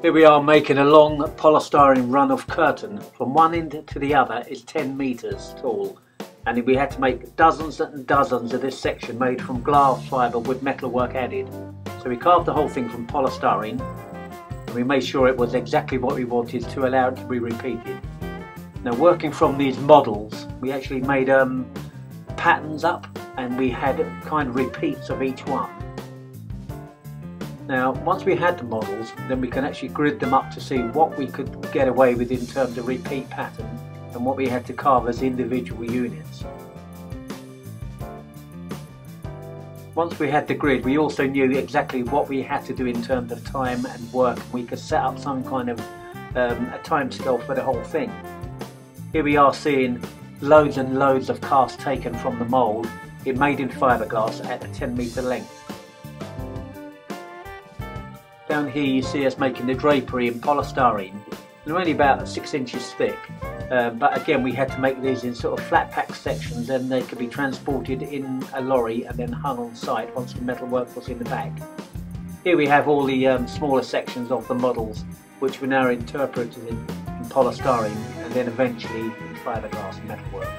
Here we are making a long polystyrene run of curtain. From one end to the other is 10 meters tall, and we had to make dozens and dozens of this section made from glass fibre with metalwork added. So we carved the whole thing from polystyrene, and we made sure it was exactly what we wanted to allow it to be repeated. Now, working from these models, we actually made patterns up, and we had kind of repeats of each one. Now, once we had the models, then we can actually grid them up to see what we could get away with in terms of repeat pattern and what we had to carve as individual units. Once we had the grid, we also knew exactly what we had to do in terms of time and work. We could set up some kind of a time scale for the whole thing. Here we are seeing loads and loads of casts taken from the mould, made in fiberglass at a 10-meter length. Down here you see us making the drapery in polystyrene. They're only about 6 inches thick, but again we had to make these in sort of flat pack sections, and they could be transported in a lorry and then hung on site once the metalwork was in the back. Here we have all the smaller sections of the models, which were now interpreted in polystyrene and then eventually in fiberglass and metalwork.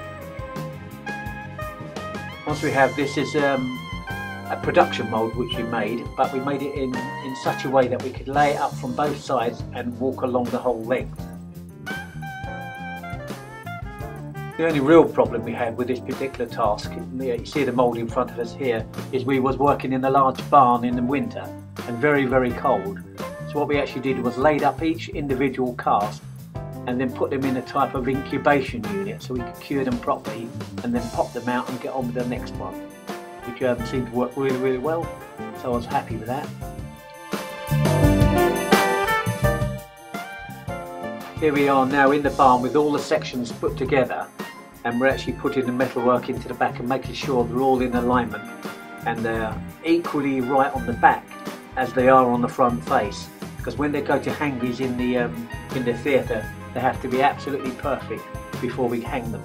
Once we have this is a production mould which we made, but we made it in such a way that we could lay it up from both sides and walk along the whole length. The only real problem we had with this particular task, you see the mould in front of us here, is we was working in a large barn in the winter and very cold. So what we actually did was laid up each individual cast and then put them in a type of incubation unit so we could cure them properly and then pop them out and get on with the next one, which seemed to work really well, so I was happy with that. Here we are now in the barn with all the sections put together, and we're actually putting the metalwork into the back and making sure they're all in alignment and they're equally right on the back as they are on the front face, because when they go to hang these in the theatre, they have to be absolutely perfect before we hang them.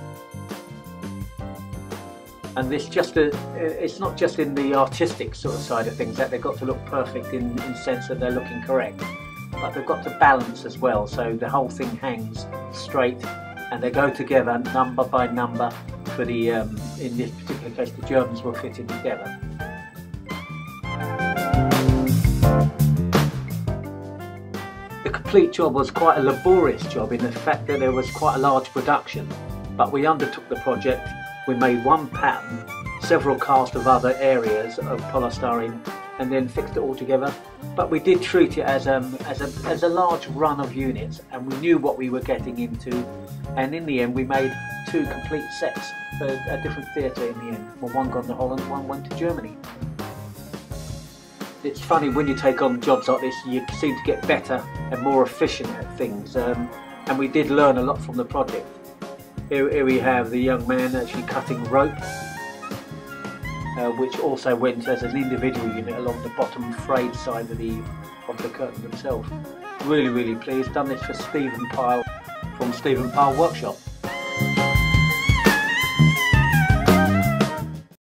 And it's not just in the artistic sort of side of things that they've got to look perfect in the sense that they're looking correct, but they've got to balance as well, so the whole thing hangs straight and they go together number by number for the, in this particular case, the Germans were fitted together. The complete job was quite a laborious job in the fact that there was quite a large production, but we undertook the project. We made one pattern, several casts of other areas of polystyrene, and then fixed it all together. But we did treat it as a large run of units, and we knew what we were getting into. And in the end, we made 2 complete sets for a different theatre in the end. Well, one gone to Holland, one went to Germany. It's funny, when you take on jobs like this, you seem to get better and more efficient at things. And we did learn a lot from the project. Here we have the young man actually cutting rope, which also went as an individual unit along the bottom frayed side of the curtain themselves. Really pleased. Done this for Stephen Pyle from Stephen Pyle Workshop.